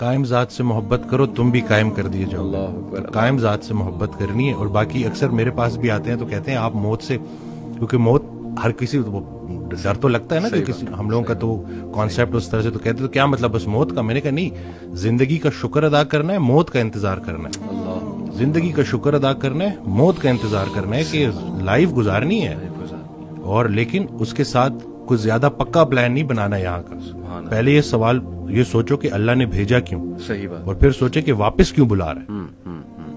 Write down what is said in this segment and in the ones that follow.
قائم ذات سے محبت کرو تم بھی قائم کر دیے جاؤ. تو قائم ذات سے محبت کرنی ہے. اور باقی اکثر میرے پاس بھی آتے ہیں تو کہتے ہیں آپ موت سے, کیونکہ موت ہر کسی ڈر تو لگتا ہے نا, کہ کسی ہم لوگوں کا تو کانسیپٹ اس طرح سے, تو کہتے تو کیا مطلب بس موت کا. میں نے کہا نہیں, زندگی کا شکر ادا کرنا ہے, موت کا انتظار کرنا ہے. زندگی کا شکر ادا کرنا ہے, موت کا انتظار کرنا ہے, کہ لائف گزارنی ہے, اور لیکن اس کے ساتھ کچھ زیادہ پکا پلان نہیں بنانا یہاں کا. پہلے یہ سوال یہ سوچو کہ اللہ نے بھیجا کیوں, صحیح بات, اور پھر سوچے کہ واپس کیوں بلا رہا ہے.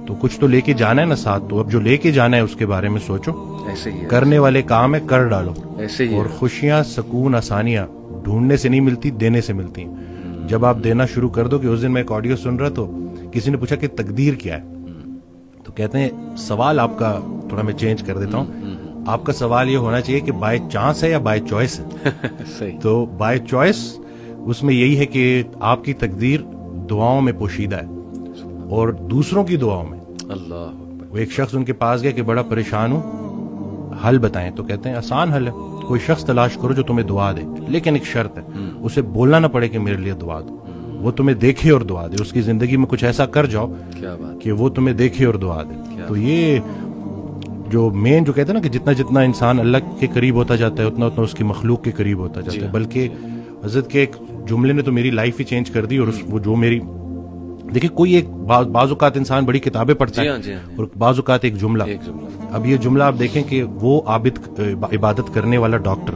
تو کچھ تو لے کے جانا ہے نا ساتھ, تو اب جو لے کے جانا ہے اس کے بارے میں سوچو. ایسے ہی کرنے والے کام ہے, کر ڈالو. ایسے ہی. اور خوشیاں, سکون, آسانیاں ڈھونڈنے سے نہیں ملتی, دینے سے ملتی ہیں. جب آپ دینا شروع کر دو, کہ اس دن میں ایک آڈیو سن رہا تو کسی نے پوچھا کہ تقدیر کیا ہے, تو کہتے ہیں سوال آپ کا تھوڑا میں چینج کر دیتا ہوں. آپ کا سوال یہ ہونا چاہیے کہ بائی چانس ہے یا بائی چوائس ہے. تو بائی چوائس اس میں یہی ہے کہ آپ کی تقدیر دعاؤں میں پوشیدہ ہے, اور دوسروں کی دعاؤں میں. اللہ, وہ ایک شخص ان کے پاس گیا کہ بڑا پریشان ہوں, حل بتائیں. تو کہتے ہیں آسان حل ہے, کوئی شخص تلاش کرو جو تمہیں دعا دے, لیکن ایک شرط ہے, اسے بولنا نہ پڑے کہ میرے لیے دعا دو, وہ تمہیں دیکھے اور دعا دے. اس کی زندگی میں کچھ ایسا کر جاؤ کہ وہ تمہیں دیکھے اور دعا دے. تو یہ جو مین جو کہتے ہیں نا کہ جتنا جتنا انسان اللہ کے قریب ہوتا جاتا ہے اتنا اتنا اس کی مخلوق کے قریب ہوتا جاتا ہے. بلکہ حضرت کے ایک جملے نے تو میری لائف ہی چینج کر دی. اور وہ جو میری دیکھیں, کوئی ایک بعض اوقات انسان بڑی کتابیں پڑھتا ہے, اور بعض اوقات ایک جملہ. اب یہ جملہ آپ دیکھیں کہ وہ عابد عبادت کرنے والا ڈاکٹر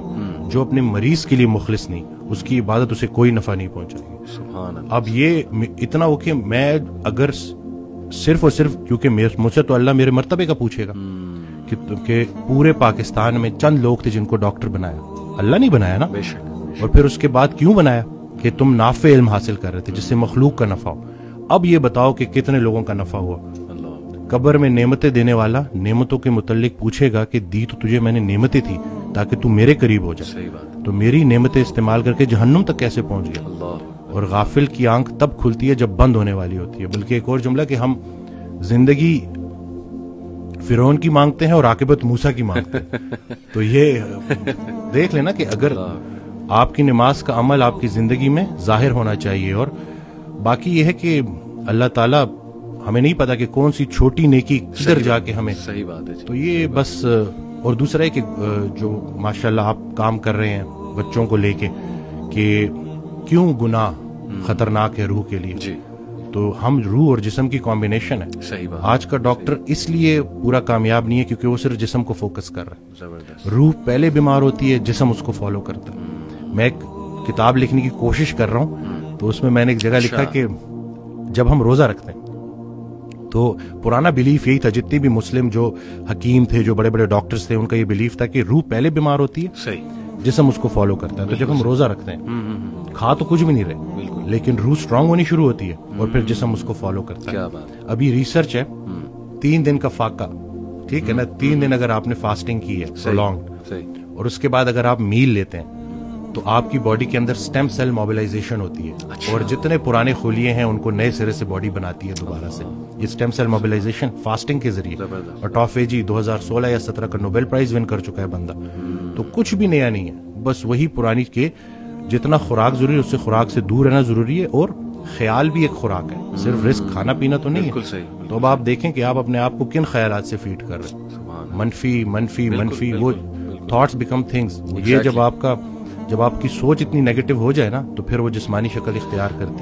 جو اپنے مریض کے لیے مخلص نہیں, اس کی عبادت اسے کوئی نفع نہیں پہنچائے گی. اب یہ اتنا ہو کہ میں اگر صرف اور صرف, کیونکہ مجھ سے تو اللہ میرے مرتبے کا پوچھے گا, کہ پورے پاکستان میں چند لوگ تھے جن کو ڈاکٹر بنایا, اللہ نہیں بنایا نا. اور پھر اس کے بعد کیوں بنایا, کہ تم نافع علم حاصل کر رہے تھے جس سے مخلوق کا نفع ہو. اب یہ بتاؤ کہ کتنے لوگوں کا نفع ہوا. قبر میں نعمتیں دینے والا نعمتوں کے متعلق پوچھے گا کہ دی تو تجھے میں نے نعمتیں تھی تاکہ تو میرے قریب ہو جائے, تو میری نعمتیں استعمال کر کے جہنم تک کیسے پہنچ گیا. اور غافل کی آنکھ تب کھلتی ہے جب بند ہونے والی ہوتی ہے. بلکہ ایک اور جملہ کہ ہم زندگی فرعون کی مانگتے ہیں اور عاقبت موسیٰ کی مانگتے ہیں. تو یہ دیکھ لینا کہ اگر آپ کی نماز کا عمل آپ کی زندگی میں ظاہر ہونا چاہیے. اور باقی یہ ہے کہ اللہ تعالیٰ ہمیں نہیں پتا کہ کون سی چھوٹی نیکی کدھر جا کے ہمیں. صحیح بات ہے. تو یہ بس. اور دوسرا ہے کہ جو ماشاءاللہ آپ کام کر رہے ہیں بچوں کو لے کے, کہ کیوں گناہ خطرناک ہے روح کے لیے. تو ہم روح اور جسم کی کمبینیشن ہے. صحیح بات. آج کا ڈاکٹر اس لیے پورا کامیاب نہیں ہے کیونکہ وہ صرف جسم کو فوکس کر رہا ہے. روح پہلے بیمار ہوتی ہے, جسم اس کو فالو کرتا ہے. میں ایک کتاب لکھنے کی کوشش کر رہا ہوں, تو اس میں نے ایک جگہ لکھا کہ جب ہم روزہ رکھتے ہیں تو پرانا بلیف یہی تھا, جتنے بھی مسلم جو حکیم تھے, جو بڑے بڑے ڈاکٹرز تھے, ان کا یہ بلیف تھا کہ روح پہلے بیمار ہوتی ہے, جسم اس کو فالو کرتا ہے. تو جب ہم روزہ رکھتے ہیں کھا تو کچھ بھی نہیں رہے, لیکن روح اسٹرانگ ہونی شروع ہوتی ہے, اور پھر جسم اس کو فالو کرتا ہے. ابھی ریسرچ ہے 3 دن کا فاقہ, ٹھیک ہے نا, 3 دن اگر آپ نے فاسٹنگ کی ہے پرولونگڈ, اور اس کے بعد اگر آپ میل لیتے ہیں تو آپ کی باڈی کے اندر سٹیم سیل موبلائزیشن ہوتی ہے. اور جتنے پرانے خلیے ہیں ان کو نئے سرے سے باڈی بناتی ہے دوبارہ سے. یہ سٹیم سیل موبلائزیشن فاسٹنگ کے ذریعے. اور ٹافیجی 2016 یا 17 کا نوبل پرائز ون کر چکا ہے بندہ. تو کچھ بھی نیا نہیں ہے, بس وہی پرانی کے جتنا خوراک ضروری ہے اس سے خوراک سے دور رہنا ضروری ہے. اور خیال بھی ایک خوراک ہے, صرف رزق کھانا پینا تو نہیں ہے. تو اب آپ دیکھیں کہ آپ اپنے آپ کو کن خیالات سے فیڈ کر رہے ہیں. منفی منفی منفی, وہ تھاٹس بیکم تھنگس. یہ جب آپ کی سوچ اتنی نیگیٹو ہو جائے نا, تو پھر وہ جسمانی شکل اختیار کرتی ہے.